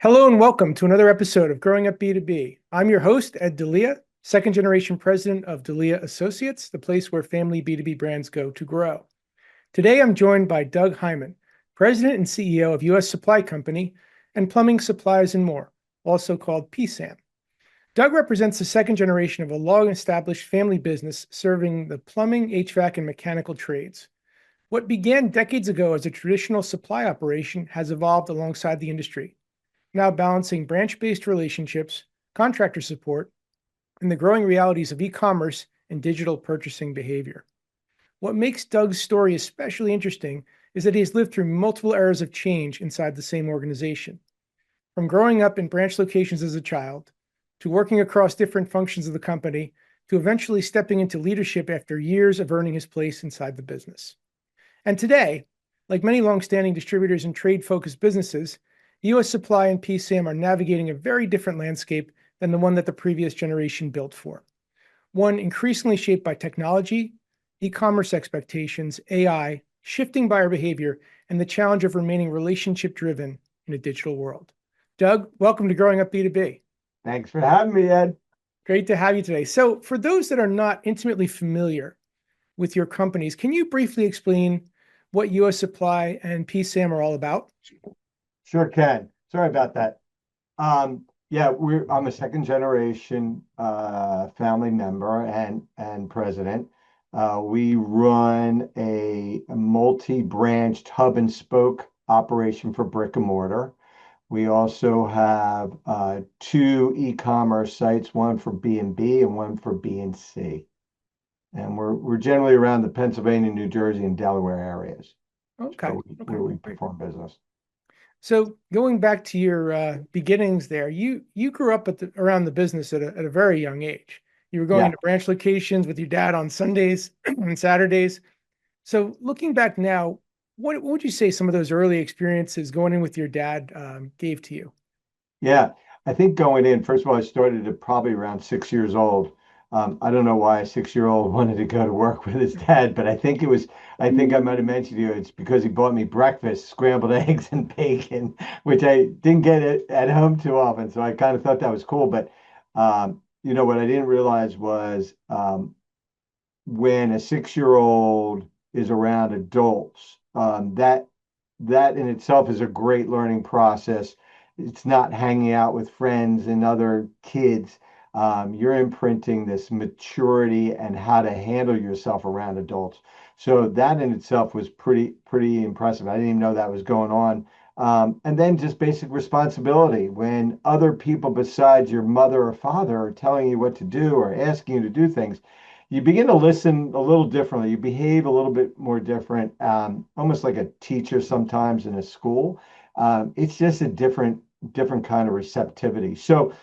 Hello and welcome to another episode of Growing Up B2B. I'm your host, Ed Delia, second generation president of Delia Associates, the place where family B2B brands go to grow. Today, I'm joined by Doug Hyman, president and CEO of US Supply Company and Plumbing Supplies and More, also called PSAM. Doug represents the second generation of a long established family business serving the plumbing, HVAC, and mechanical trades. What began decades ago as a traditional supply operation has evolved alongside the industry, now balancing branch-based relationships, contractor support, and the growing realities of e-commerce and digital purchasing behavior. What makes Doug's story especially interesting is that he has lived through multiple eras of change inside the same organization. From growing up in branch locations as a child, to working across different functions of the company, to eventually stepping into leadership after years of earning his place inside the business. And today, like many longstanding distributors and trade-focused businesses, US Supply and PSAM are navigating a very different landscape than the one that the previous generation built for. One increasingly shaped by technology, e-commerce expectations, AI, shifting buyer behavior, and the challenge of remaining relationship-driven in a digital world. Doug, welcome to Growing Up B2B. Thanks for having me, Ed. Great to have you today. So for those that are not intimately familiar with your companies, can you briefly explain what US Supply and PSAM are all about? Sure can. Sorry about that. Yeah, I'm a second generation family member and president. We run a multi-branched hub and spoke operation for brick and mortar. We also have two e-commerce sites, one for B&B and one for B&C. And we're generally around the Pennsylvania, New Jersey, and Delaware areas. Okay. Where we perform business. So going back to your beginnings there, you grew up around the business at a very young age. You were going Yeah. into branch locations with your dad on Sundays and Saturdays. So looking back now, what would you say some of those early experiences going in with your dad gave to you? Yeah, I think going in, first of all, I started at probably around 6 years old. I don't know why a 6-year-old wanted to go to work with his dad, but I think I might have mentioned to you, it's because he bought me breakfast, scrambled eggs and bacon, which I didn't get it at home too often. So I kind of thought that was cool. But, what I didn't realize was when a 6-year-old is around adults, that in itself is a great learning process. It's not hanging out with friends and other kids. You're imprinting this maturity and how to handle yourself around adults. So that in itself was pretty impressive. I didn't even know that was going on. And then just basic responsibility when other people besides your mother or father are telling you what to do or asking you to do things, you begin to listen a little differently. You behave a little bit more different, almost like a teacher sometimes in a school. It's just a different kind of receptivity. So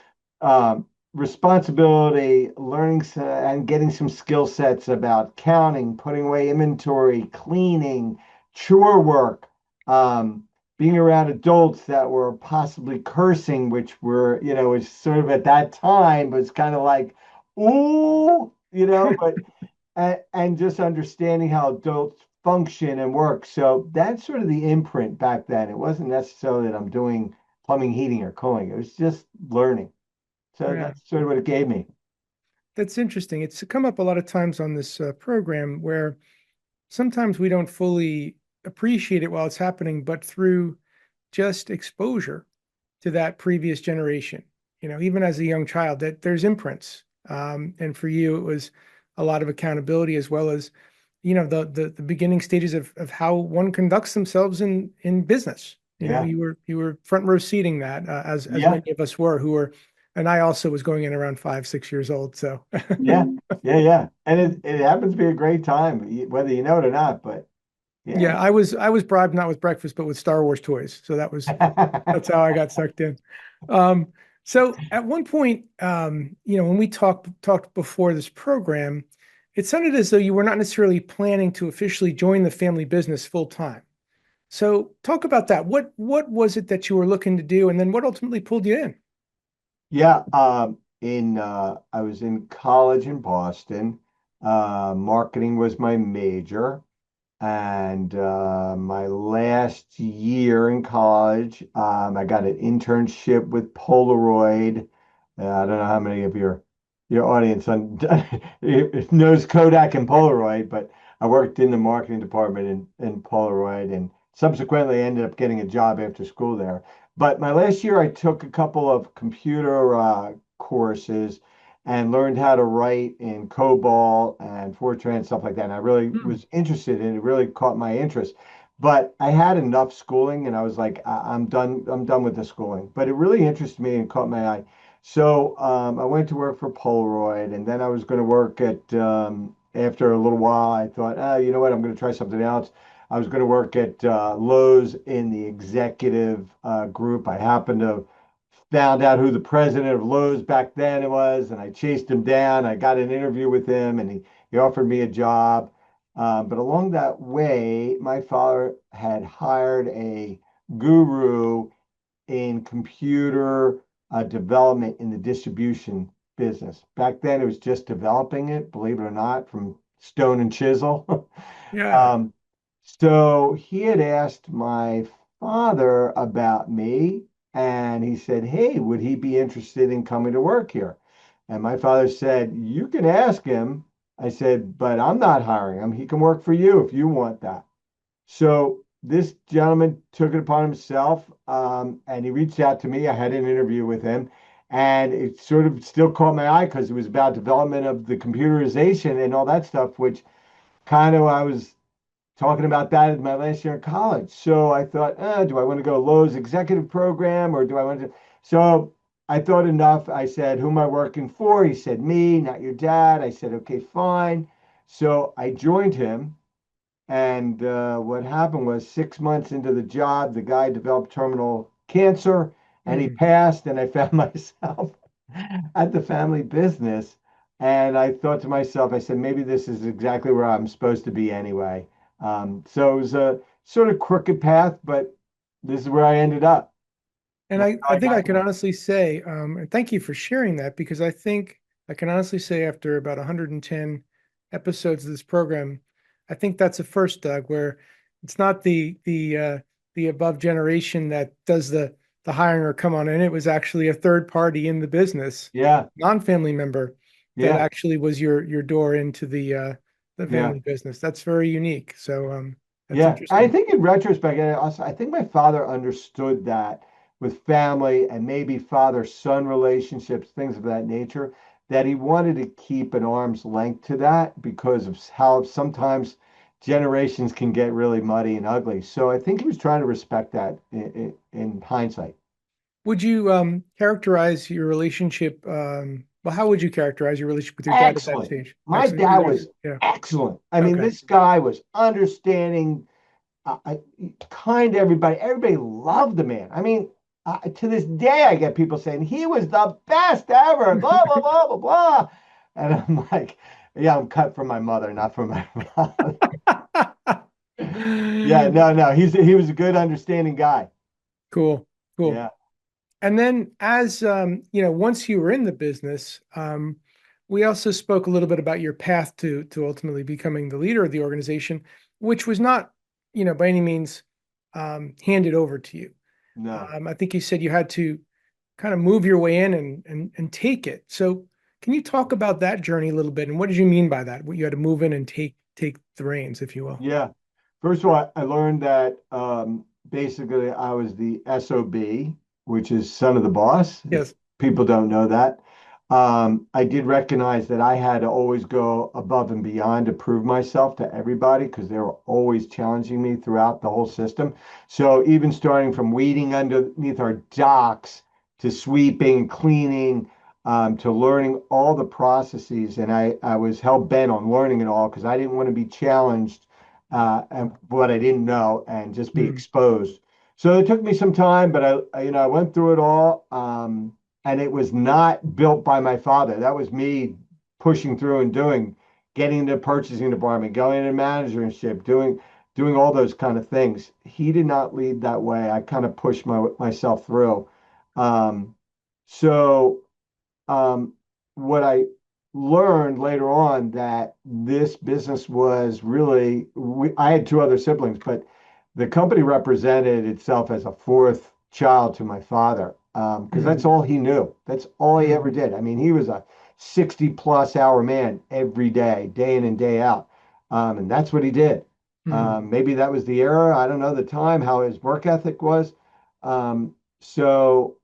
responsibility, learning and getting some skill sets about counting, putting away inventory, cleaning, chore work, being around adults that were possibly cursing, which were, was sort of at that time was kind of like, ooh, but and just understanding how adults function and work. So that's sort of the imprint back then. It wasn't necessarily that I'm doing plumbing, heating, or cooling. It was just learning. So Yeah, that's sort of what it gave me. that's interesting. It's come up a lot of times on this program where sometimes we don't fully appreciate it while it's happening, but through just exposure to that previous generation, even as a young child, that there's imprints. And for you, it was a lot of accountability as well as, the beginning stages of how one conducts themselves in business. Yeah. You were front row seating that as Yeah. many of us were who were, and I also was going in around 5, 6 years old. So Yeah. Yeah. Yeah. And it happens to be a great time, whether you know it or not. But yeah. yeah, I was bribed not with breakfast, but with Star Wars toys. So that's how I got sucked in. Um, so at one point, when we talked before this program, it sounded as though you were not necessarily planning to officially join the family business full time. So talk about that. What was it that you were looking to do, and then what ultimately pulled you in? Yeah. I was in college in Boston. Marketing was my major. And my last year in college, I got an internship with Polaroid. I don't know how many of your audience knows Kodak and Polaroid, but I worked in the marketing department in Polaroid, and subsequently ended up getting a job after school there. But my last year, I took a couple of computer courses and learned how to write in COBOL and Fortran, stuff like that. And I really Hmm. was interested and it really caught my interest. But I had enough schooling and I was like, I'm done. I'm done with the schooling. But it really interested me and caught my eye. So I went to work for Polaroid, and then I was going to work at, after a little while, I thought, you know what, I'm going to try something else. I was going to work at Lowe's in the executive group. I happened to found out who the president of Lowe's back then was, and I chased him down. I got an interview with him, and he offered me a job. But along that way, my father had hired a guru in computer development in the distribution business. Back then, it was just developing it, believe it or not, from stone and chisel. Yeah. Um, so he had asked my father about me, and he said, "Hey, would he be interested in coming to work here?" And my father said, "You can ask him." I said, "But I'm not hiring him. He can work for you if you want that." So this gentleman took it upon himself, and he reached out to me. I had an interview with him, and it sort of still caught my eye because it was about development of the computerization and all that stuff, which kind of I was talking about that in my last year in college. So I thought, do I want to go Lowe's executive program or do I want to? So I thought enough. I said, who am I working for? He said, me, not your dad. I said, okay, fine. So I joined him. And what happened was 6 months into the job, the guy developed terminal cancer and he Hmm. passed. And I found myself at the family business. And I thought to myself, I said, maybe this is exactly where I'm supposed to be anyway. So it was a sort of crooked path, but this is where I ended up. And That's I how I think I got can here. honestly say, and thank you for sharing that because I think I can honestly say after about 110 episodes of this program, I think that's a first, Doug, where it's not the above generation that does the hiring or come on in. It was actually a third party in the business, Yeah, non-family member that yeah, actually was your door into the yeah. family business. That's very unique. So that's Yeah, I interesting. think in retrospect, and also, I think my father understood that with family and maybe father-son relationships, things of that nature, that he wanted to keep an arm's length to that because of how sometimes generations can get really muddy and ugly. So I think he was trying to respect that in hindsight. Would you characterize your relationship? Well, how would you characterize your relationship with your dad at that Excellent. stage? My Excellent. You dad guys, was yeah. excellent. I mean, Okay. this guy was understanding, kind to everybody. Everybody loved the man. I mean, to this day, I get people saying he was the best ever, blah, blah, blah, blah, blah. And I'm like, yeah, I'm cut from my mother, not from my father. Yeah, no, no, he was a good, understanding guy. Cool. Cool. Yeah, And then as once you were in the business, we also spoke a little bit about your path to ultimately becoming the leader of the organization, which was not, by any means handed over to you. no, I think you said you had to kind of move your way in and take it. So can you talk about that journey a little bit? And what did you mean by that? What you had to move in and take the reins, if you will. yeah. First of all, I learned that basically I was the SOB, which is son of the boss, if Yes. people don't know that. I did recognize that I had to always go above and beyond to prove myself to everybody because they were always challenging me throughout the whole system. So even starting from weeding underneath our docks to sweeping, cleaning, to learning all the processes, and I was hell bent on learning it all because I didn't want to be challenged and what I didn't know and just be Hmm. exposed. So it took me some time, but I went through it all. And it was not built by my father. That was me pushing through and doing, getting into the purchasing department, going into managership, doing all those kind of things. He did not lead that way. I kind of pushed myself through. Um, so what I learned later on that this business was really, I had two other siblings, but the company represented itself as a fourth child to my father, because that's Mhm. all he knew. That's all he ever Mhm. did. I mean, he was a 60 plus hour man every day in and day out. And that's what he did. Mhm. Maybe that was the era. I don't know the time, how his work ethic was. So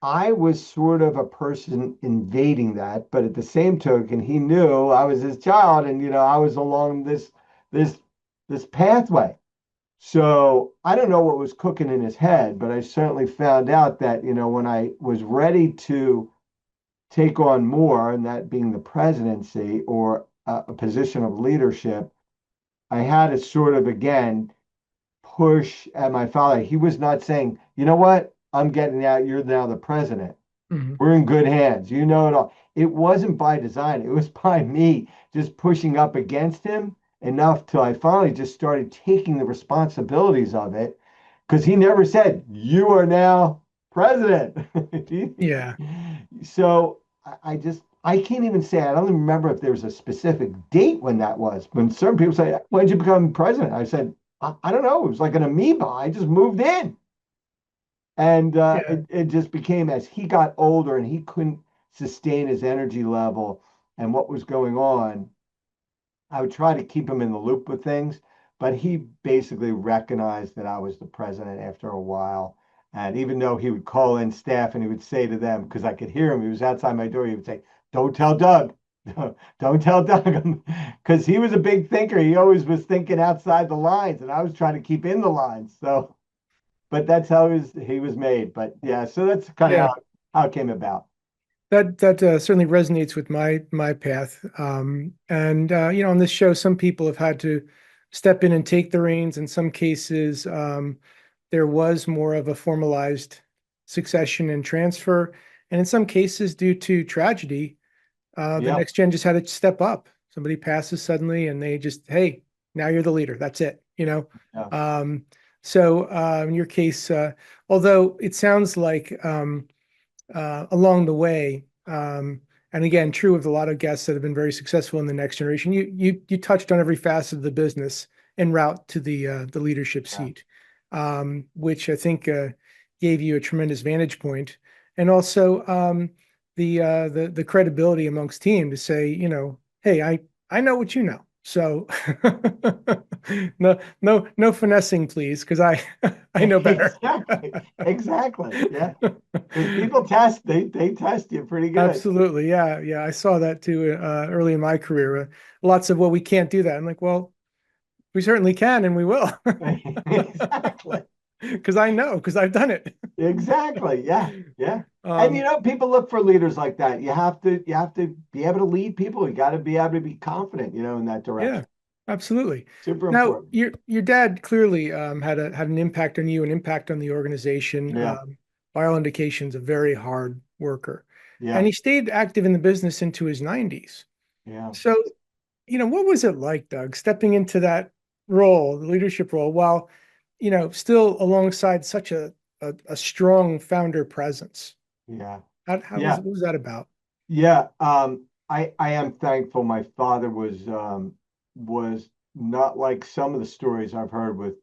I was sort of a person invading that, but at the same token, he knew I was his child, and I was along this this pathway. So I don't know what was cooking in his head, but I certainly found out that, when I was ready to take on more, and that being the presidency or a position of leadership, I had to sort of again push at my father. He was not saying, you know what, I'm getting out, you're now the president. Mhm. We're in good hands. You know it all. It wasn't by design. It was by me just pushing up against him enough till I finally just started taking the responsibilities of it. Because he never said, you are now president. Yeah. So I can't even say, I don't even remember if there was a specific date when that was. When certain people say, when did you become president? I said, I don't know. It was like an amoeba. I just moved in. And Yeah. it just became, as he got older and he couldn't sustain his energy level and what was going on, I would try to keep him in the loop with things. But he basically recognized that I was the president after a while. And even though he would call in staff and he would say to them, because I could hear him, he was outside my door, he would say, don't tell Doug. Don't tell Doug. Because he was a big thinker. He always was thinking outside the lines, and I was trying to keep in the lines. So but that's how he was made. But yeah, so that's kind of Yeah. how it came about. That certainly resonates with my path. And on this show, some people have had to step in and take the reins. In some cases, there was more of a formalized succession and transfer, and in some cases, due to tragedy, the Yeah, next gen just had to step up. Somebody passes suddenly, and they just, hey, now you're the leader. That's it. yeah, Um, so in your case, although it sounds like along the way. And again, true of a lot of guests that have been very successful in the next generation. You touched on every facet of the business en route to the leadership yeah. seat, which I think gave you a tremendous vantage point, and also the credibility amongst team to say, hey, I know what you know. So no finessing, please, because I I know better. Exactly, exactly. Yeah, because people they test you pretty good. Absolutely. Yeah. Yeah. I saw that too early in my career. Lots of, well, we can't do that. I'm like, well, we certainly can and we will. Exactly, Because I know, because I've done it. exactly. Yeah, yeah. And Um, people look for leaders like that. You have to be able to lead people. You got to be able to be confident, in that yeah, direction. absolutely. Super Now, important. your dad clearly had an impact on you, an impact on the organization. Yeah, By all indications, a very hard worker. And yeah, he stayed active in the business into his 90s. yeah, So what was it like, Doug, stepping into that role, the leadership role, while, still alongside such a strong founder presence? yeah, How was yeah. what was that about? Yeah, I am thankful my father was not like some of the stories I've heard with,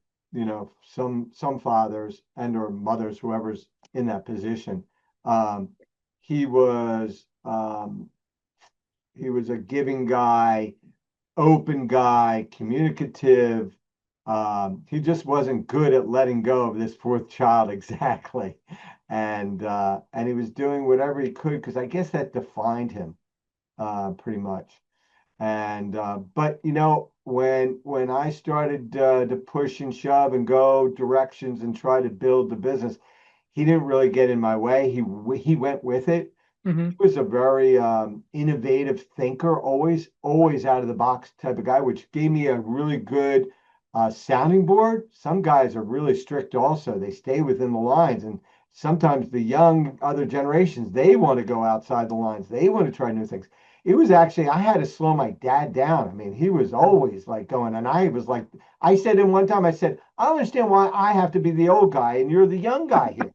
some fathers and or mothers, whoever's in that position. Um, he was um, he was a giving guy, open guy, communicative. He just wasn't good at letting go of this fourth child exactly. And he was doing whatever he could because I guess that defined him pretty much. And but when I started to push and shove and go directions and try to build the business, he didn't really get in my way. He went with it. Hmm. He was a very innovative thinker, always out of the box type of guy, which gave me a really good sounding board. Some guys are really strict also. They stay within the lines. And sometimes the young other generations, they want to go outside the lines. They want to try new things. It was actually, I had to slow my dad down. I mean, he was always like going, and I was like, I said in one time, I said, I don't understand why I have to be the old guy and you're the young guy here.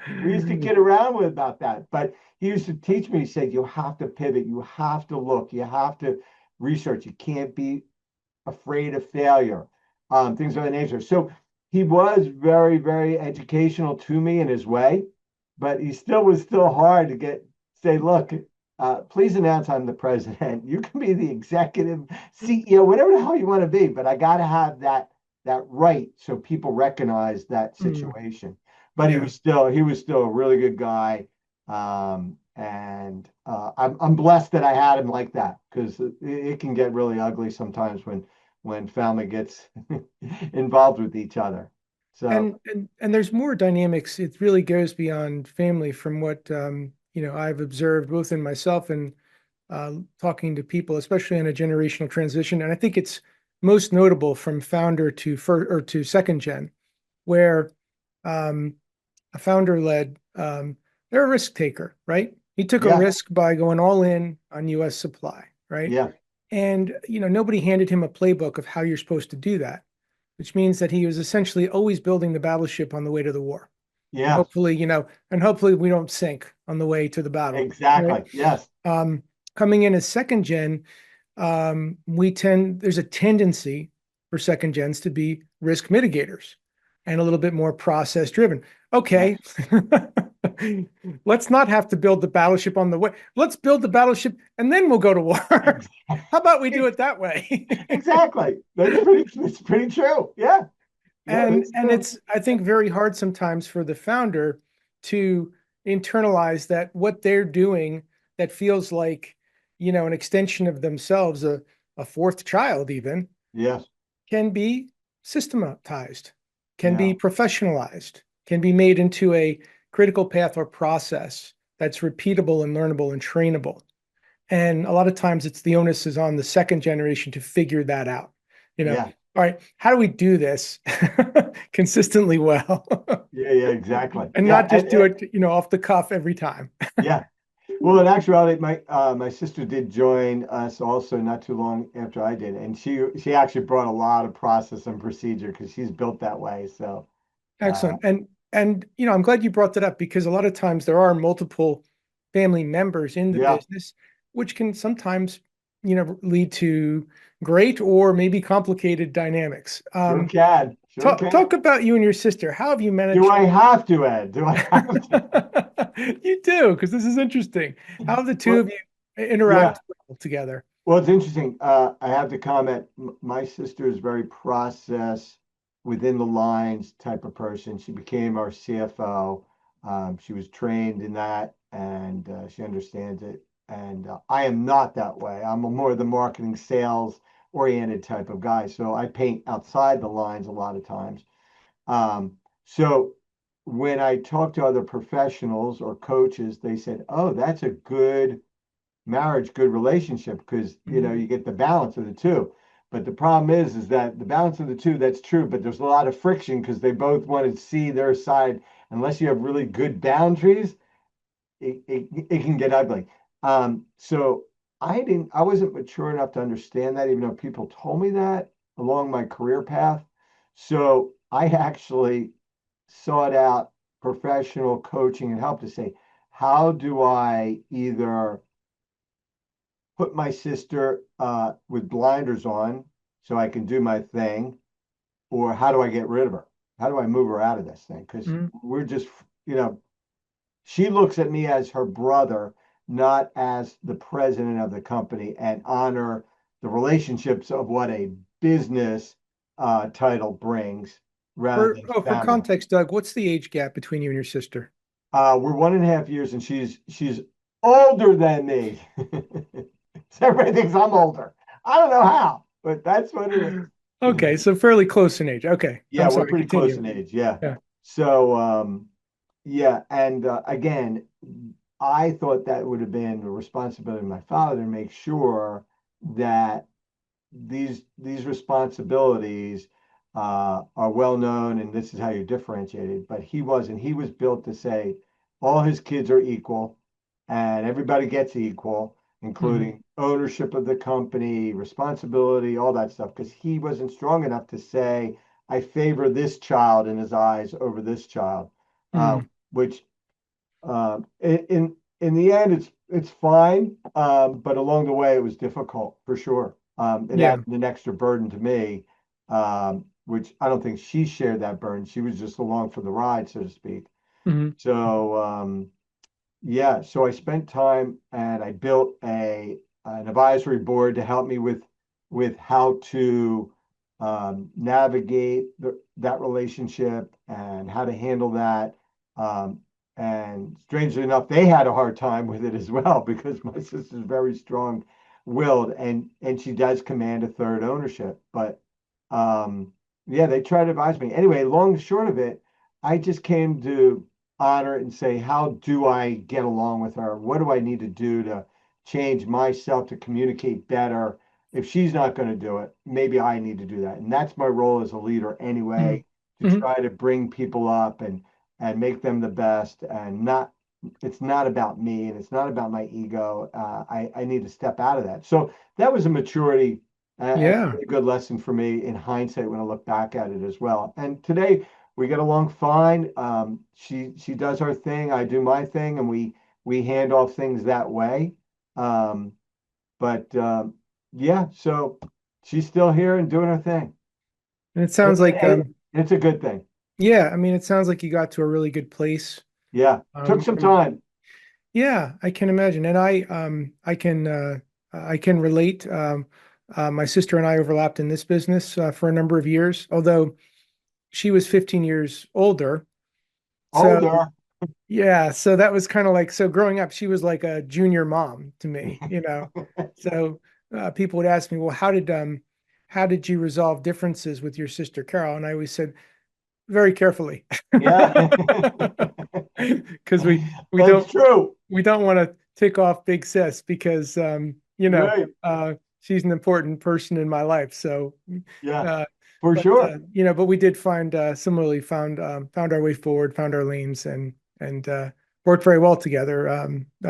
We used to kid around with about that, but he used to teach me. He said, "You have to pivot. You have to look. You have to research. You can't be afraid of failure." Things of that nature. So he was very, very educational to me in his way, but he still was still hard to get say, look, please announce I'm the president. You can be the executive CEO, whatever the hell you want to be, but I got to have that right so people recognize that Mm, situation. But yeah. he was still a really good guy. And I'm blessed that I had him like that because it can get really ugly sometimes when family gets involved with each other. So And there's more dynamics. It really goes beyond family from what I've observed both in myself and talking to people, especially in a generational transition. And I think it's most notable from founder to first or to second gen, where um, a founder led, they're a risk taker, right? He took a yeah, risk by going all in on US supply, right? yeah, And nobody handed him a playbook of how you're supposed to do that, which means that he was essentially always building the battleship on the way to the war. And yeah, hopefully, and hopefully we don't sink on the way to the battle, right? exactly. Yes, Um, Coming in as second gen, there's a tendency for second gens to be risk mitigators and a little bit more process driven. Okay, yes, let's not have to build the battleship on the way. Let's build the battleship and then we'll go to war. ex- How about we do it that way? exactly. That's pretty true. Yeah, yeah, that's And true. it's, I think, very hard sometimes for the founder to internalize that what they're doing that feels like, an extension of themselves, a fourth child even, Yes, can be systematized, can yeah, be professionalized, can be made into a critical path or process that's repeatable and learnable and trainable. And a lot of times it's the onus is on the second generation to figure that out. yeah, All right, how do we do this consistently well? yeah, yeah, exactly. And Yeah, not just do it, off the cuff every time. yeah. Well, in actuality, my sister did join us also not too long after I did, and she actually brought a lot of process and procedure because she's built that way. So, uh, Excellent. And I'm glad you brought that up because a lot of times there are multiple family members in the yeah, business, which can sometimes, lead to great or maybe complicated dynamics. sure can, sure can. Talk about you and your sister. How have you Do managed? I have to, Ed? Do I have to? You do, because this is interesting. How have the two Well, of you yeah. interact together? Well, it's interesting. I have to comment. My sister is very process within the lines type of person. She became our CFO. She was trained in that, and she understands it. And I am not that way. I'm a more the marketing, sales oriented type of guy. So I paint outside the lines a lot of times. So when I talk to other professionals or coaches, they said, "Oh, that's a good marriage, good relationship because Mhm. you get the balance of the two." But the problem is that the balance of the two, that's true, but there's a lot of friction because they both want to see their side. Unless you have really good boundaries, it can get ugly. So I wasn't mature enough to understand that, even though people told me that along my career path. So I actually sought out professional coaching and help to say, how do I either put my sister with blinders on so I can do my thing, or how do I get rid of her? How do I move her out of this thing? Because Mhm. we're just, you know, she looks at me as her brother, not as the president of the company, and honor the relationships of what a business title brings rather than For family. context, Doug, what's the age gap between you and your sister? We're 1.5 years, and she's older than me. So everybody thinks I'm older. I don't know how, but that's what it is. Okay, so fairly close in age. Okay, Yeah, I'm we're sorry, pretty close continue. in age. Yeah. Yeah. So, yeah, and again, I thought that would have been the responsibility of my father to make sure that these responsibilities are well known, and this is how you're differentiated. But he wasn't. He was built to say all his kids are equal, and everybody gets equal, Mhm. including ownership of the company, responsibility, all that stuff. Because he wasn't strong enough to say, "I favor this child in his eyes over this child," Mm. which In the end, it's fine. But along the way, it was difficult for sure. It Yeah. added an extra burden to me, which I don't think she shared that burden. She was just along for the ride, so to speak. Hmm. So yeah, so I spent time and I built a an advisory board to help me with how to navigate that relationship and how to handle that. Um, and strangely enough, they had a hard time with it as well because my sister's very strong-willed and she does command a third ownership. But yeah, they try to advise me. Anyway, long and short of it, I just came to honor and say, how do I get along with her? What do I need to do to change myself to communicate better? If she's not going to do it, maybe I need to do that. And that's my role as a leader Hmm. anyway, to Hmm. try to bring people up and make them the best and not it's not about me and it's not about my ego. I need to step out of that. So that was a maturity and Yeah. a good lesson for me in hindsight when I look back at it as well. And today we get along fine. She does her thing, I do my thing, and we hand off things that way. Um, but yeah, so she's still here and doing her thing. And it And, sounds like, and it's a good thing. yeah, I mean, it sounds like you got to a really good place. Yeah, took some From time. Yeah, I can imagine, and I can relate. My sister and I overlapped in this business for a number of years, although she was 15 years older. So Older. yeah, so that was kind of like, so growing up, she was like a junior mom to me, you know. So people would ask me, well, how did you resolve differences with your sister Carol? And I always said, very carefully, Yeah, because we that's true. we don't want to tick off Big Sis because Right. she's an important person in my life. So, Yeah, uh, for but sure. but we did find similarly found our way forward, found our lanes, and worked very well together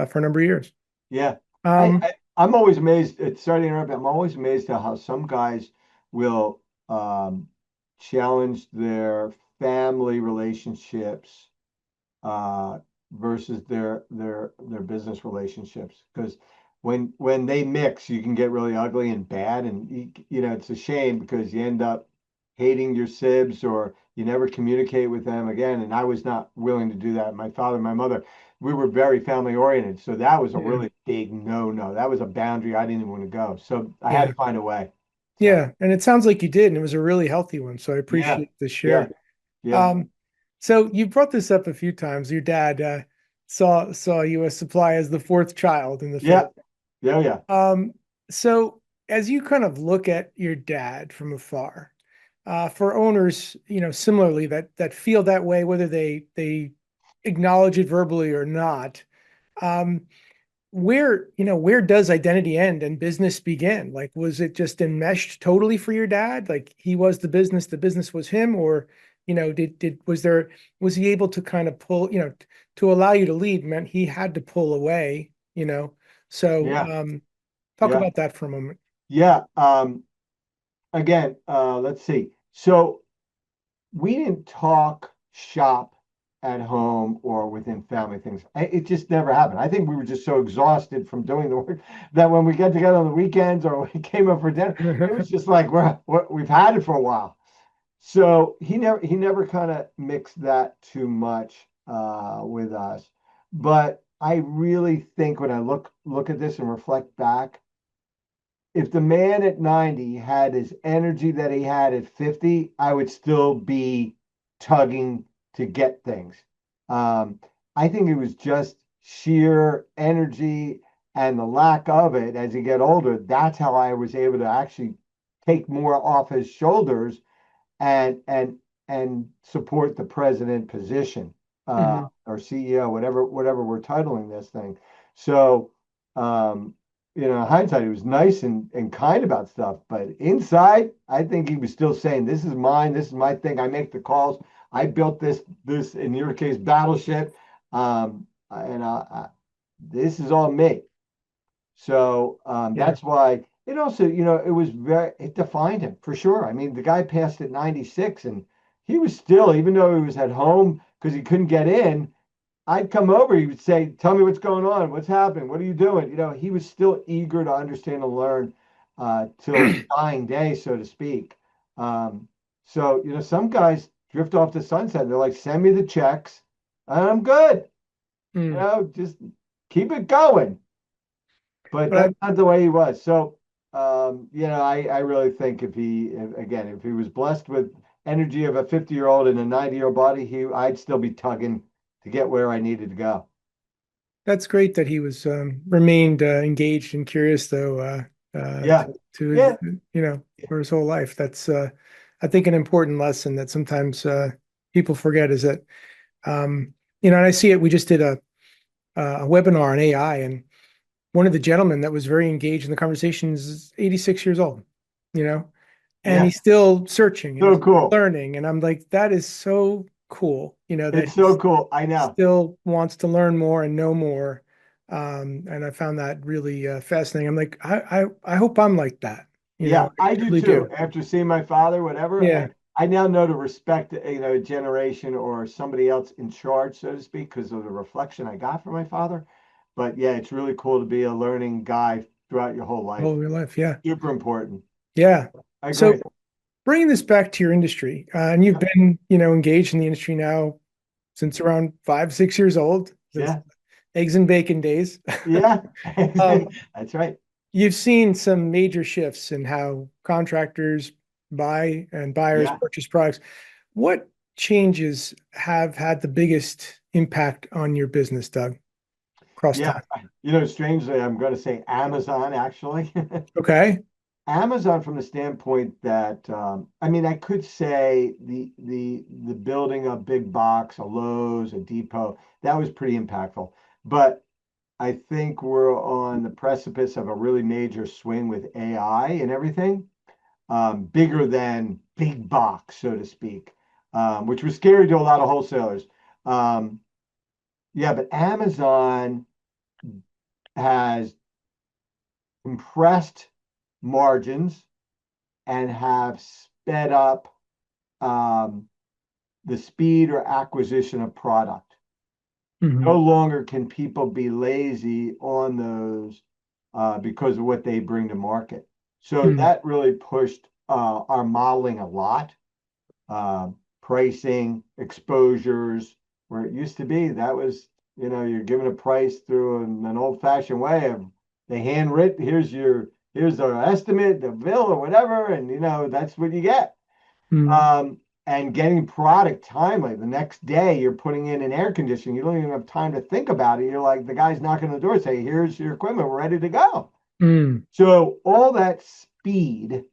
for a number of years. Yeah. Um, I'm always amazed. It's sorry to interrupt. I'm always amazed at how some guys will challenge their family relationships uh, versus their business relationships. Because when they mix, you can get really ugly and bad, and it's a shame because you end up hating your sibs or you never communicate with them again. And I was not willing to do that. My father, and my mother, we were very family oriented, so that was a yeah, really big no-no. That was a boundary I didn't even want to go. So I had yeah, to find a way. So yeah, and it sounds like you did, and it was a really healthy one. So I yeah, appreciate the yeah, share. yeah, Um, so you brought this up a few times. Your dad saw you as supply as the fourth child in the family. yeah, yeah, yeah. Um, so as you kind of look at your dad from afar, for owners, similarly that feel that way, whether they acknowledge it verbally or not, um, where does identity end and business begin? Like, was it just enmeshed totally for your dad? Like he was the business was him, or did was he able to kind of pull, to allow you to lead meant he had to pull away, So Yeah. talk Yeah. about that for a moment. Yeah. Again, let's see. So we didn't talk shop at home or within family things. It just never happened. I think we were just so exhausted from doing the work that when we get together on the weekends or we came up for dinner, it was just like we've had it for a while. So he never kind of mixed that too much with us. But I really think when I look at this and reflect back, if the man at 90 had his energy that he had at 50, I would still be tugging to get things. Um, I think it was just sheer energy and the lack of it as you get older. That's how I was able to actually take more off his shoulders and support the president position Hmm. or CEO, whatever we're titling this thing. So, um, hindsight, he was nice and kind about stuff, but inside, I think he was still saying, "This is mine. This is my thing. I make the calls. I built this in your case battleship, and this is all me." So Yeah. that's why it also, it defined him for sure. I mean, the guy passed at 96 and he was still, even though he was at home because he couldn't get in, I'd come over, he would say, "Tell me what's going on, what's happening, what are you doing?" He was still eager to understand and learn till his dying day, so to speak. Um, so, some guys drift off the sunset. They're like, "Send me the checks, and I'm good." Mm. Just keep it going. But But I, that's not the way he was. So, I really think if he was blessed with energy of a 50-year-old in a 90-year-old body, I'd still be tugging to get where I needed to go. that's great that he was remained engaged and curious though Yeah. to his, Yeah. for his whole life. That's I think an important lesson that sometimes people forget is that and I see it. We just did a webinar on AI, and one of the gentlemen that was very engaged in the conversation is 86 years old, you know, and Yeah. he's still searching and So he's cool. learning. And I'm like, that is so cool, that It's he so cool. I know. still wants to learn more and know more. And I found that really fascinating. I'm like, I hope I'm like that, Yeah, I I do truly too. do. After seeing my father, whatever, Yeah. I now know to respect, a generation or somebody else in charge, so to speak, because of the reflection I got from my father. But yeah, it's really cool to be a learning guy throughout your whole life. Whole your life. Yeah. Super important. Yeah. I So agree. bringing this back to your industry, and you've Yeah. been, engaged in the industry now since around 5, 6 years old, since Yeah. eggs and bacon days. Yeah. Um, That's right. you've seen some major shifts in how contractors buy and buyers Yeah. purchase products. What changes have had the biggest impact on your business, Doug, across Yeah. time? Strangely, I'm going to say Amazon actually. Okay. Amazon from the standpoint that I mean I could say the building a big box, a Lowe's, a Depot, that was pretty impactful. But I think we're on the precipice of a really major swing with AI and everything, bigger than big box, so to speak, which was scary to a lot of wholesalers. Um, yeah, but Amazon has compressed margins and have sped up um, the speed or acquisition of product. No Hmm. longer can people be lazy on those because of what they bring to market. So Mm. that really pushed our modeling a lot. Pricing, exposures, where it used to be, that was, you're given a price through an old-fashioned way of the handwritten, here's our estimate, the bill or whatever, and that's what you get. Mm. Um, and getting product timely. The next day, you're putting in an air conditioner. You don't even have time to think about it. You're like, the guy's knocking on the door, say, "Here's your equipment. We're ready to go." Mm. So all that speed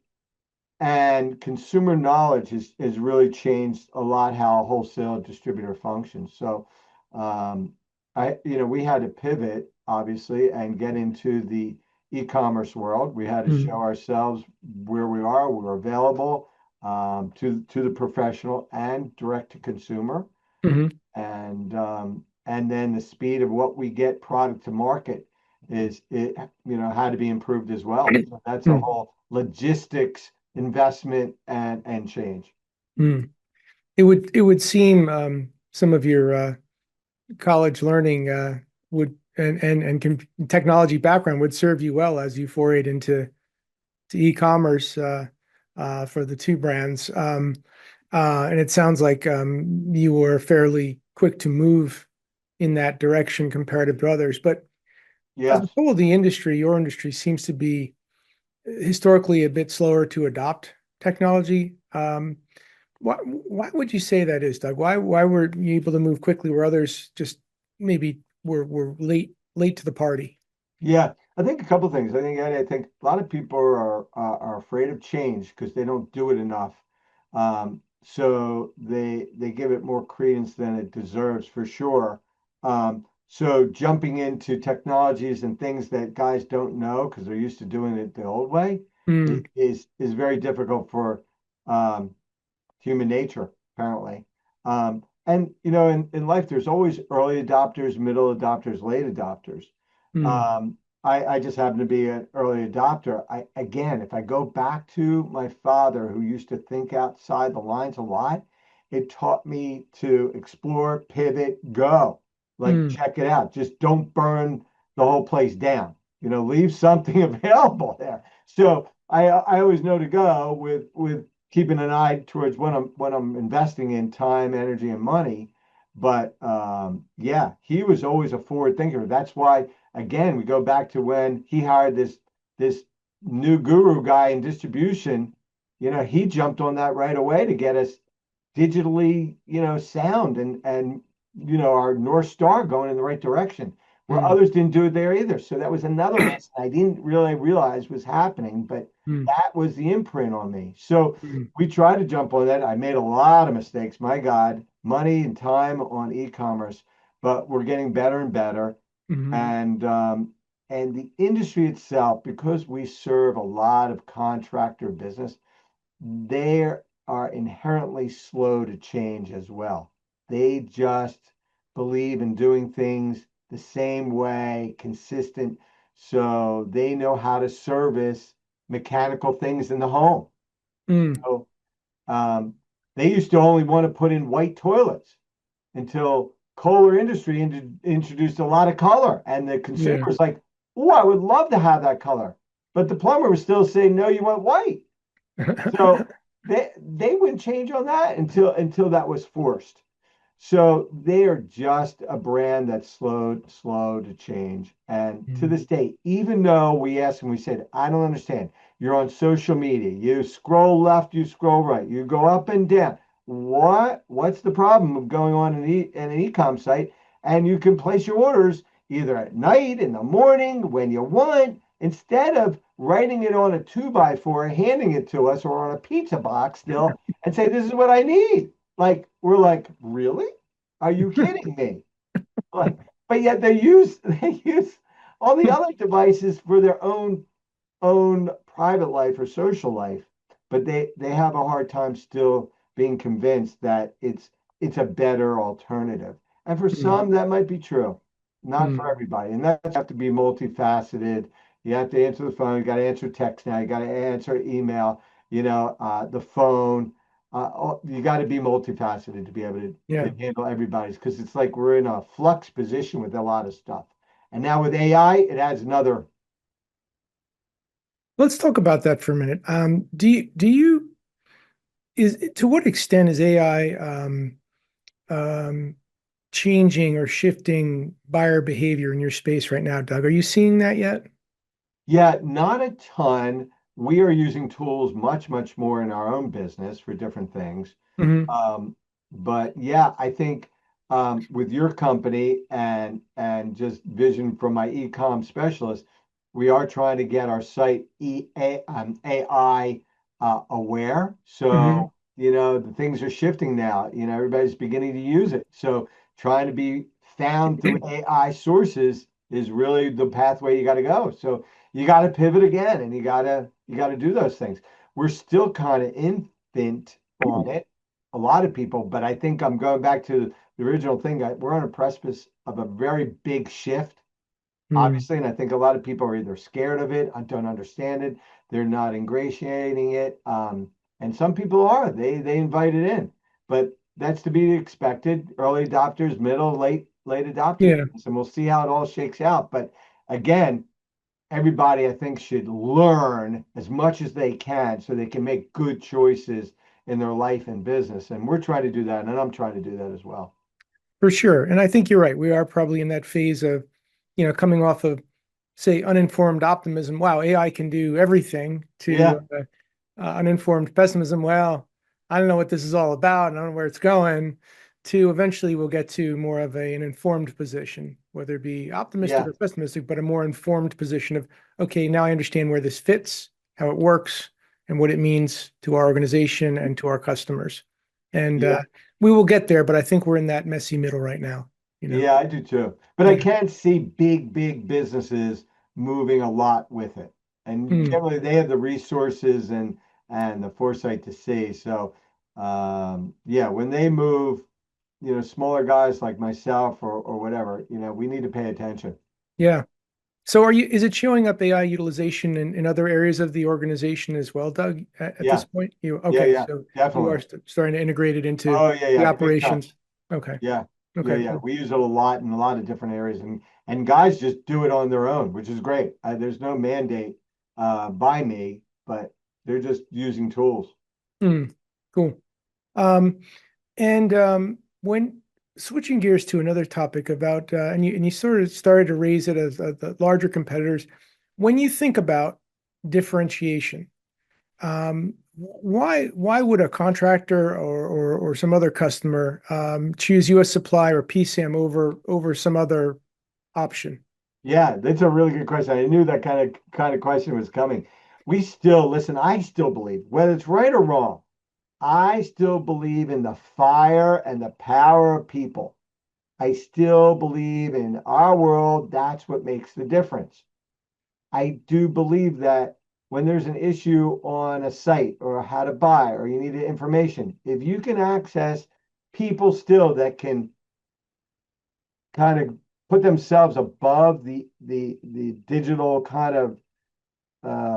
and consumer knowledge has really changed a lot how a wholesale distributor functions. So, we had to pivot obviously and get into the e-commerce world. We had to show Mm. ourselves where we are. We're available to the professional and direct to consumer, Mm. and then the speed of what we get product to market is it had to be improved as well. So that's a Mm. whole logistics investment and change. Mm. It would seem some of your college learning would and technology background would serve you well as you forayed into to e-commerce for the two brands. And it sounds like you were fairly quick to move in that direction compared to others. But as a Yes. whole, your industry seems to be historically a bit slower to adopt technology. Why would you say that is, Doug? Why were you able to move quickly where others just maybe were late to the party? Yeah, I think a couple of things. I think a lot of people are afraid of change because they don't do it enough. So they give it more credence than it deserves for sure. So jumping into technologies and things that guys don't know because they're used to doing it the old way Mm. is very difficult for um, human nature, apparently. And in life, there's always early adopters, middle adopters, late adopters. Mm. Um, I just happen to be an early adopter. Again, if I go back to my father, who used to think outside the lines a lot, it taught me to explore, pivot, go. Like, Mm. check it out. Just don't burn the whole place down. Leave something available there. So I always know to go with keeping an eye towards when I'm investing in time, energy, and money. But yeah, he was always a forward thinker. That's why, again, we go back to when he hired this new guru guy in distribution. He jumped on that right away to get us digitally, sound and our North Star going in the right direction, where Mm. others didn't do it there either. So that was another lesson I didn't really realize was happening, but Mm. that was the imprint on me. So Mm. we tried to jump on that. I made a lot of mistakes, my God, money and time on e-commerce, but we're getting better and better. Mm. And the industry itself, because we serve a lot of contractor business, they are inherently slow to change as well. They just believe in doing things the same way, consistent. So they know how to service mechanical things in the home. Mm. So um, they used to only want to put in white toilets until Kohler Industry introduced a lot of color, and the Yeah. consumer's like, "Oh, I would love to have that color," but the plumber was still saying, "No, you want white." So they wouldn't change on that until that was forced. So they are just a brand that's slow to change. And to Mm. this day, even though we asked them, we said, I don't understand. You're on social media. You scroll left, you scroll right, you go up and down. What's the problem of going on in an e-com site? And you can place your orders either at night, in the morning, when you want, instead of writing it on a 2x4, handing it to us, or on a pizza box still, and say, this is what I need. Like, we're like, really? Are you kidding me? Like, but yet they use all the other devices for their own private life or social life, but they have a hard time still being convinced that it's a better alternative. And for Mm. some, that might be true, not for Mm. everybody. And that you have to be multifaceted. You have to answer the phone. You got to answer text now. You got to answer email. The phone. You got to be multifaceted to be able to Yeah. handle everybody's, because it's like we're in a flux position with a lot of stuff. And now with AI, it adds another. Let's talk about that for a minute. Do you is to what extent is AI um, changing or shifting buyer behavior in your space right now, Doug? Are you seeing that yet? Yeah, not a ton. We are using tools much, much more in our own business for different things. Hmm. Um, but yeah, I think with your company and just vision from my e-com specialist, we are trying to get our site AI aware. Hmm. So, the things are shifting now. Everybody's beginning to use it. So trying to be found through AI sources is really the pathway you got to go. So you got to pivot again, and you got to do those things. We're still kind of infant on it, a lot of people, but I think I'm going back to the original thing. We're on a precipice of a very big shift, Mm. obviously, and I think a lot of people are either scared of it, I don't understand it, they're not ingratiating it, and some people are. They invite it in, but that's to be expected. Early adopters, middle, late adopters, Yeah. and we'll see how it all shakes out. But again, everybody, I think, should learn as much as they can so they can make good choices in their life and business. And we're trying to do that, and I'm trying to do that as well. For sure. And I think you're right. We are probably in that phase of, coming off of, say, uninformed optimism. Wow, AI can do everything, Yeah, to uninformed pessimism. Well, I don't know what this is all about. I don't know where it's going. To eventually we'll get to more of an informed position, whether it be optimistic yeah, or pessimistic, but a more informed position of, okay, now I understand where this fits, how it works, and what it means to our organization and to our customers. And yeah, we will get there, but I think we're in that messy middle right now, you know? yeah, I do too. But I Yeah. can't see big businesses moving a lot with it. And Mm. generally they have the resources and the foresight to see. So yeah, when they move, smaller guys like myself or whatever, we need to pay attention. Yeah. So is it showing up AI utilization in other areas of the organization as well, Doug, at this Yeah, point? yeah, Okay, yeah, so you are definitely. starting to integrate it into Oh yeah, the yeah, big time. operations. Okay. Yeah. Yeah, Okay, yeah. cool. We use it a lot in a lot of different areas, and guys just do it on their own, which is great. There's no mandate by me, but they're just using tools. Mm, cool. Um, and when switching gears to another topic about and you sort of started to raise it as the larger competitors, when you think about differentiation, why would a contractor or some other customer choose US Supply or PSAM over some other option? Yeah, that's a really good question. I knew that kind of question was coming. We still listen. I still believe, whether it's right or wrong, I still believe in the fire and the power of people. I still believe in our world. That's what makes the difference. I do believe that when there's an issue on a site or how to buy or you need information, if you can access people still that can kind of put themselves above the digital kind of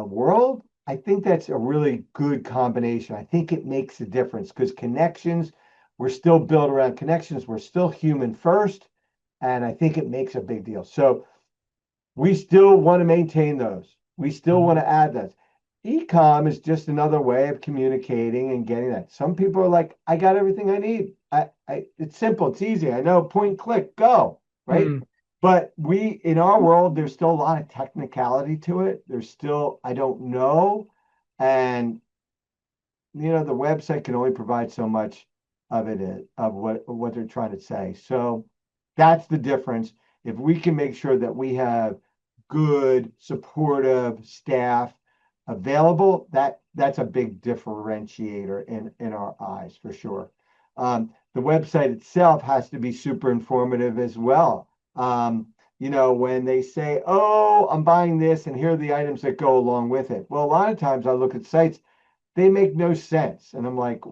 world, I think that's a really good combination. I think it makes a difference because connections, we're still built around connections. We're still human first, and I think it makes a big deal. So we still want to maintain those. We still want Mhm. to add those. Ecom is just another way of communicating and getting that. Some people are like, I got everything I need. It's simple, it's easy. I know, point, click, go, right? Mm, But we, in our world, there's still a lot of technicality to it. There's still, I don't know. And the website can only provide so much of of what they're trying to say. So that's the difference. If we can make sure that we have good, supportive staff available, that's a big differentiator in our eyes for sure. The website itself has to be super informative as well. When they say, "Oh, I'm buying this, and here are the items that go along with it." Well, a lot of times I look at sites, they make no sense. And I'm like,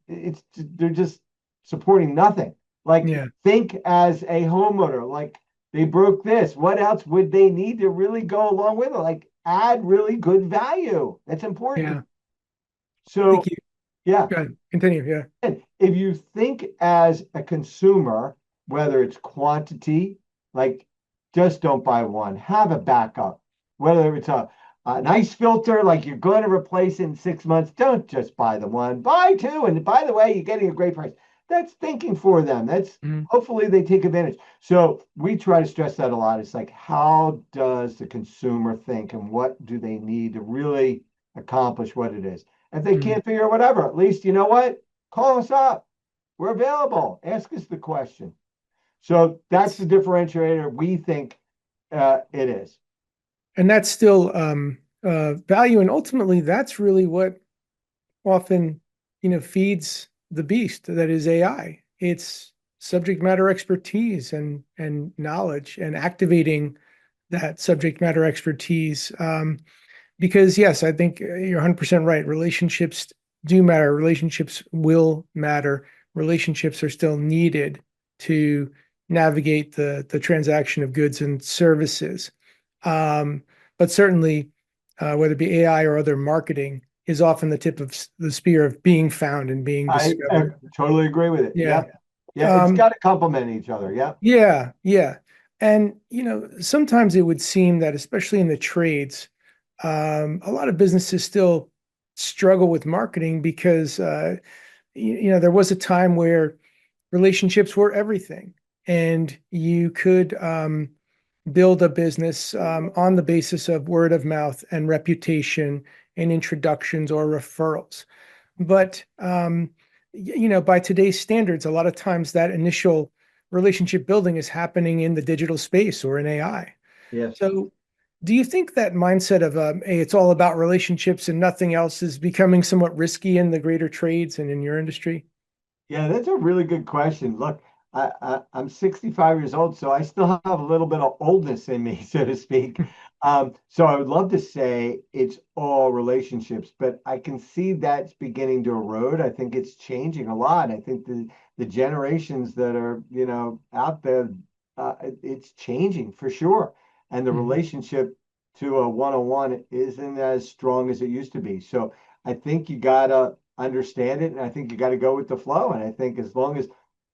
they're just supporting nothing. Like, yeah, think as a homeowner, like they broke this. What else would they need to really go along with it? Like, add really good value. That's yeah. important. Thank So, you. yeah. Go ahead. Continue. Yeah. And if you think as a consumer, whether it's quantity, like just don't buy one, have a backup. Whether it's a nice filter, like you're going to replace in 6 months, don't just buy the one, buy two. And by the way, you're getting a great price. That's thinking for them. That's Mhm. hopefully they take advantage. So we try to stress that a lot. It's like, how does the consumer think and what do they need to really accomplish what it is? If they Mhm. can't figure out whatever, at least you know what? Call us up. We're available. Ask us the question. So that's the It's differentiator we think it is. and that's still value, and ultimately that's really what often feeds the beast that is AI. It's subject matter expertise and knowledge and activating that subject matter expertise. Because yes, I think you're 100% right. Relationships do matter. Relationships will matter. Relationships are still needed to navigate the transaction of goods and services. Um, but certainly, whether it be AI or other marketing, is often the tip of the spear of being found and being I discovered. totally agree with it. Yeah. Yep. Yeah, it's Um, got to complement each other. Yep. yeah, yeah. And sometimes it would seem that, especially in the trades, a lot of businesses still struggle with marketing because there was a time where relationships were everything, and you could build a business on the basis of word of mouth and reputation and introductions or referrals. But by today's standards, a lot of times that initial relationship building is happening in the digital space or in AI. Yes. So, do you think that mindset of hey, it's all about relationships and nothing else is becoming somewhat risky in the greater trades and in your industry? Yeah, that's a really good question. Look, I'm 65 years old, so I still have a little bit of oldness in me, so to speak. So I would love to say it's all relationships, but I can see that's beginning to erode. I think it's changing a lot. I think the generations that are, out there, it's changing for sure. And the Mhm. relationship to a one-on-one isn't as strong as it used to be. So I think you gotta understand it, and I think you got to go with the flow. And I think as long as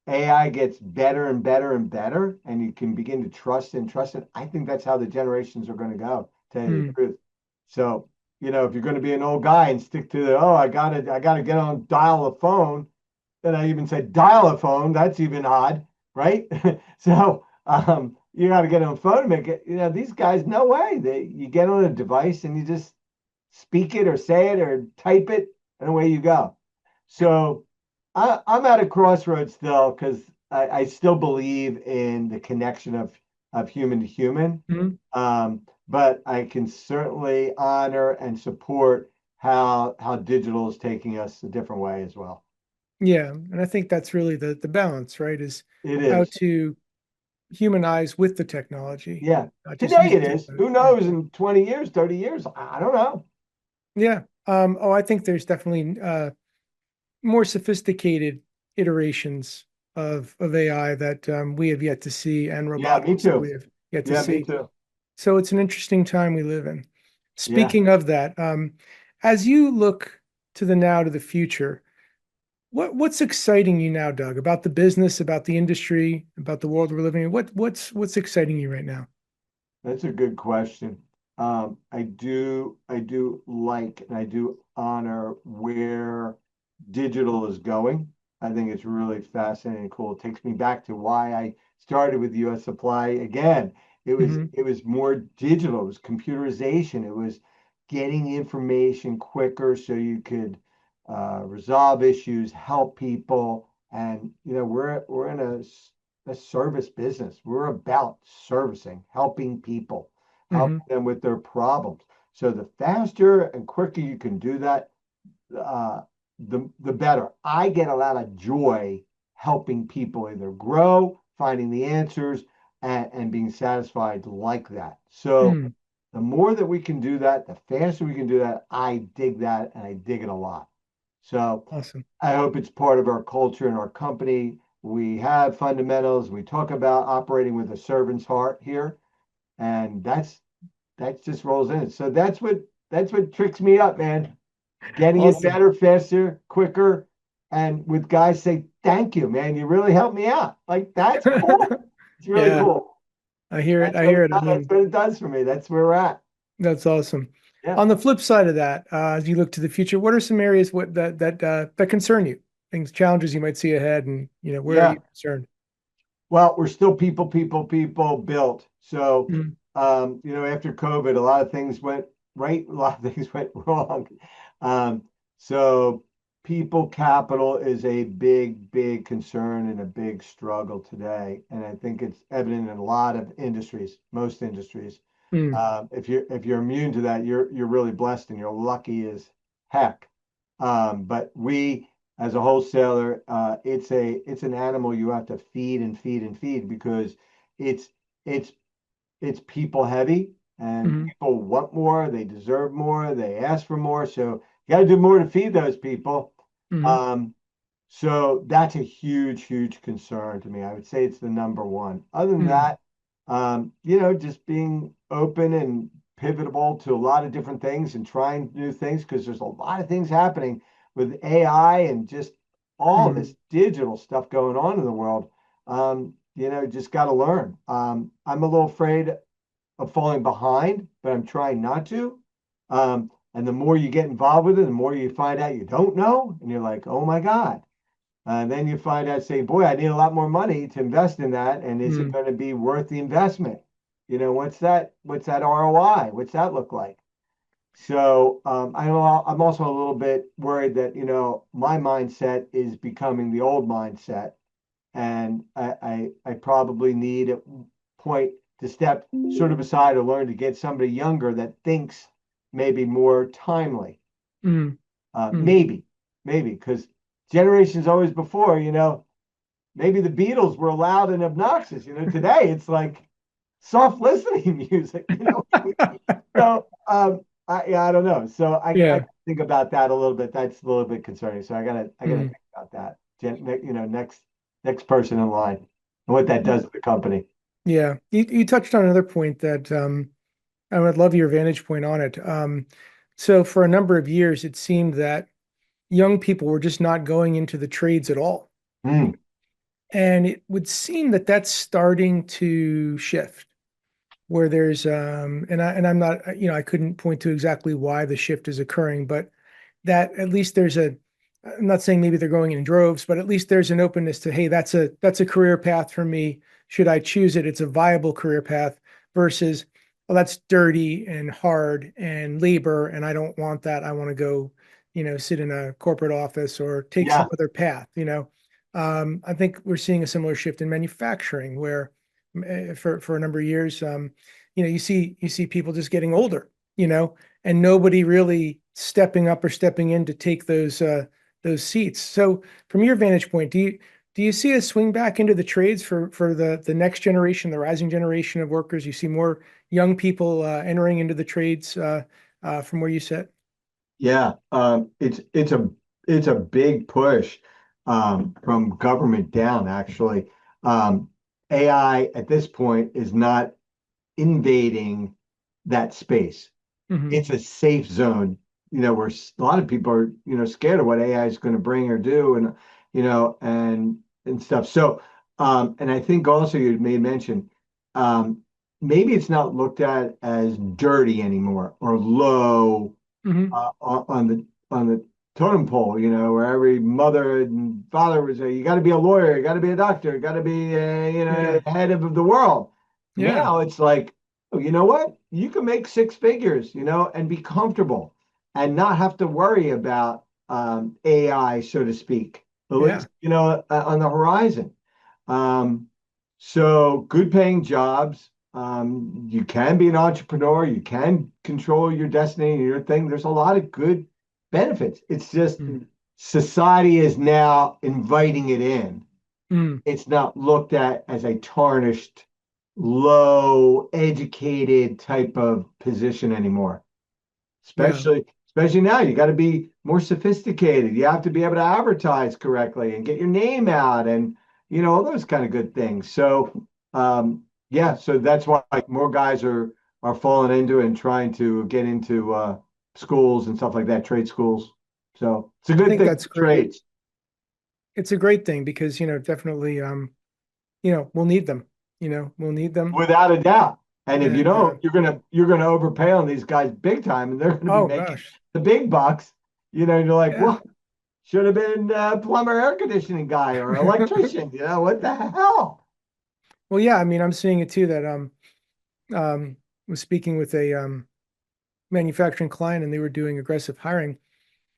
AI gets better and better and better, and you can begin to trust it, I think that's how the generations are going to go, to tell you the Mm, truth. So, if you're going to be an old guy and stick to the, oh, I gotta get on dial a phone, then I even said dial a phone, that's even odd, right? So, you got to get on a phone to make it, these guys, no way. You get on a device and you just speak it or say it or type it, and away you go. So I'm at a crossroads still because I still believe in the connection of human to human. mm. But I can certainly honor and support how digital is taking us a different way as well. Yeah, and I think that's really the balance, right? Is It how is. to humanize with the technology, Yeah. not just Today use it it is. to, Who yeah. knows in 20 years, 30 years? I don't know. Yeah. Oh, I think there's definitely more sophisticated iterations of AI that we have yet to see, and Yeah, me robotics that we too. have yet to Yeah, me see. too. So it's an interesting time we live in. Yeah. Speaking of that, as you look to the now to the future, what's exciting you now, Doug, about the business, about the industry, about the world we're living in? What's exciting you right now? That's a good question. I do like and I do honor where digital is going. I think it's really fascinating and cool. It takes me back to why I started with US Supply again. It was Hmm. it was more digital, it was computerization, it was getting information quicker so you could resolve issues, help people. And we're in a service business. We're about servicing, helping people, Hmm. helping them with their problems. So the faster and quicker you can do that, uh, the better. I get a lot of joy helping people either grow, finding the answers, and being satisfied like that. So Mm, the more that we can do that, the faster we can do that, I dig that and I dig it a lot. So awesome. I hope it's part of our culture and our company. We have fundamentals. We talk about operating with a servant's heart here, and that's just rolls in. So that's what tricks me up, man. Getting it Awesome. better, faster, quicker, and with guys say, "Thank you, man. You really helped me out." Like that's cool. It's really Yeah, cool. I hear it. That's I what hear it it. I does. That's mean, what it does for me. That's where we're at. that's awesome. Yeah. On the flip side of that, as you look to the future, what are some areas that concern you? Things, challenges you might see ahead, and where are you Yeah. concerned? Well, we're still people built. So, Mm, after COVID, a lot of things went right, a lot of things went wrong. Um, so people capital is a big, big concern and a big struggle today. And I think it's evident in a lot of industries, most industries. mm, If you're immune to that, you're really blessed and you're lucky as heck. But we as a wholesaler, it's an animal you have to feed and feed and feed because it's it's it's people heavy and mm, people want more, they deserve more, they ask for more. So you got to do more to feed those people. mm, Um, so that's a huge, huge concern to me. I would say it's the number one. Other than mm, that, just being open and pivotal to a lot of different things and trying new things because there's a lot of things happening with AI and just all mm, this digital stuff going on in the world. Just got to learn. I'm a little afraid of falling behind, but I'm trying not to. And the more you get involved with it, the more you find out you don't know, and you're like, oh my God. And then you find out, say, boy, I need a lot more money to invest in that. And is it mm, going to be worth the investment? What's that ROI? What's that look like? So I'm also a little bit worried that, my mindset is becoming the old mindset. And I probably need a point to step sort of aside or learn to get somebody younger that thinks maybe more timely. mm, mm. Maybe, because generations always before, maybe the Beatles were loud and obnoxious. Today it's like soft listening music. So I don't know. So I Yeah. think about that a little bit. That's a little bit concerning. So I gotta Mm. think about that. Next person in line and what that does to the company. Yeah. You touched on another point that I would love your vantage point on it. So for a number of years, it seemed that young people were just not going into the trades at all. Mm, And it would seem that that's starting to shift where there's I'm not, I couldn't point to exactly why the shift is occurring, but that at least I'm not saying maybe they're going in droves, but at least there's an openness to, hey, that's a career path for me. Should I choose it? It's a viable career path versus, well, that's dirty and hard and labor, and I don't want that. I want to go, sit in a corporate office or take some Yeah, other path. I think we're seeing a similar shift in manufacturing where for a number of years, you see people just getting older, and nobody really stepping up or stepping in to take those seats. So from your vantage point, do you see a swing back into the trades for the next generation, the rising generation of workers? You see more young people entering into the trades from where you sit? yeah. It's a big push from government down, actually. Um, AI at this point is not invading that space. Hmm. It's a safe zone, where a lot of people are, scared of what AI is going to bring or do, and and stuff. So, and I think also you made mention, um, maybe it's not looked at as dirty anymore or low Hmm. on the totem pole, where every mother and father would say, you got to be a lawyer, you got to be a doctor, you got to be, Yeah. head of the world. Yeah. Now it's like, oh, you know what? You can make six figures, and be comfortable and not have to worry about AI, so to speak, at Yeah. least, on the horizon. Um, so good paying jobs. You can be an entrepreneur. You can control your destiny and your thing. There's a lot of good benefits. It's just Mm. society is now inviting it in. Mm. It's not looked at as a tarnished, low educated type of position anymore. Yeah. Especially now, you got to be more sophisticated. You have to be able to advertise correctly and get your name out and all those kind of good things. So yeah, so that's why more guys are falling into it and trying to get into schools and stuff like that, trade schools. So it's a I good think thing that's for great. trades, It's a great thing because, definitely, we'll need them. We'll need them. without a doubt. And if you And don't, you're gonna overpay on these guys big time, and they're gonna be oh making gosh, the big bucks. You're like, yeah. well, should have been a plumber, air conditioning guy, or electrician. What the hell? Well, yeah. I mean, I'm seeing it too. That um was speaking with a manufacturing client, and they were doing aggressive hiring.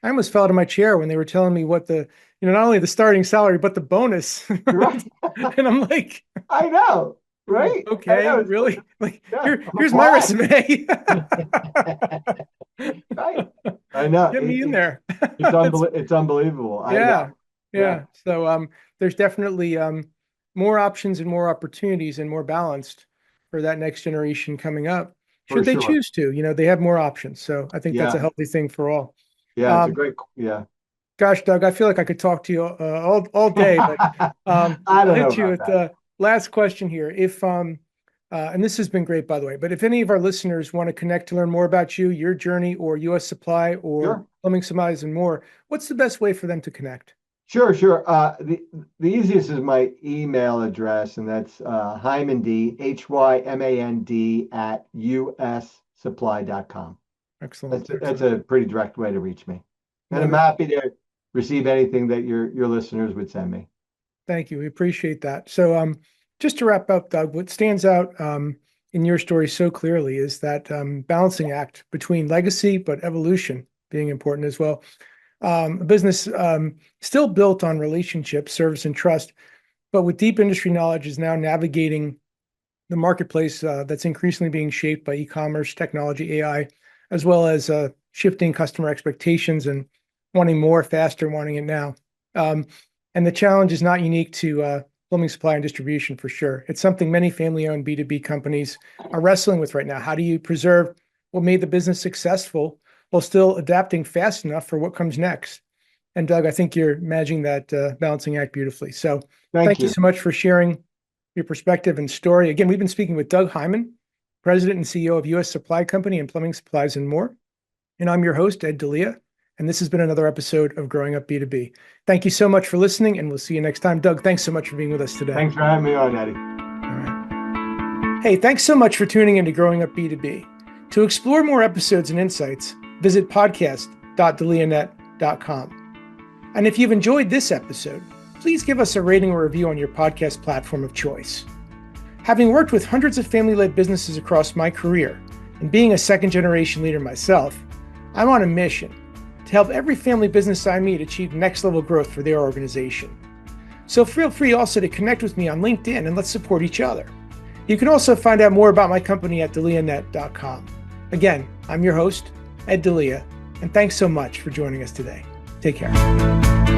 I almost fell out of my chair when they were telling me what not only the starting salary but the bonus. Right? And I'm like, I know, right? I okay, know. It's like, really? Like yeah, here's my apply. resume. Right. I know. Get me in there. That's It's unbelievable. I know. Yeah, Yeah, yeah. So there's definitely more options and more opportunities and more balanced for that next generation coming up. for Should they sure. choose to, they have more options. So I think that's a Yeah, healthy thing for all. yeah. It's a Um, great. Yeah. gosh, Doug, I feel like I could talk to you all day, but I I'll don't know hit you about with that. the last question here. If and this has been great, by the way, but if any of our listeners want to connect to learn more about you, your journey, or US Supply, or Sure. plumbing supplies and more, what's the best way for them to connect? Sure, sure. The easiest is my email address, and that's Hymand, Hymand at ussupply.com. Excellent, That's excellent. a pretty direct way to reach me. And I'm Wonderful. happy to receive anything that your listeners would send me. Thank you. We appreciate that. So, just to wrap up, Doug, what stands out in your story so clearly is that balancing act between legacy but evolution being important as well. A business still built on relationships, service, and trust, but with deep industry knowledge is now navigating the marketplace that's increasingly being shaped by e-commerce, technology, AI, as well as shifting customer expectations and wanting more faster, wanting it now. Um, and the challenge is not unique to plumbing supply and distribution for sure. It's something many family-owned B2B companies are wrestling with right now. How do you preserve what made the business successful while still adapting fast enough for what comes next? And Doug, I think you're managing that balancing act beautifully. So Thank thank you you. so much for sharing your perspective and story. Again, we've been speaking with Doug Hyman, President and CEO of US Supply Company and Plumbing Supplies and More. And I'm your host, Ed Delia. and this has been another episode of Growing Up B2B. Thank you so much for listening, and we'll see you next time. Doug, thanks so much for being with us today. Thanks for having me on, Eddie. All right. Hey, thanks so much for tuning into Growing Up B2B. To explore more episodes and insights, visit podcast.delianet.com. And if you've enjoyed this episode, please give us a rating or review on your podcast platform of choice. Having worked with hundreds of family-led businesses across my career, and being a second-generation leader myself, I'm on a mission to help every family business I meet achieve next-level growth for their organization. So feel free also to connect with me on LinkedIn and let's support each other. You can also find out more about my company at delianet.com. Again, I'm your host, Ed Delia, and thanks so much for joining us today. Take care.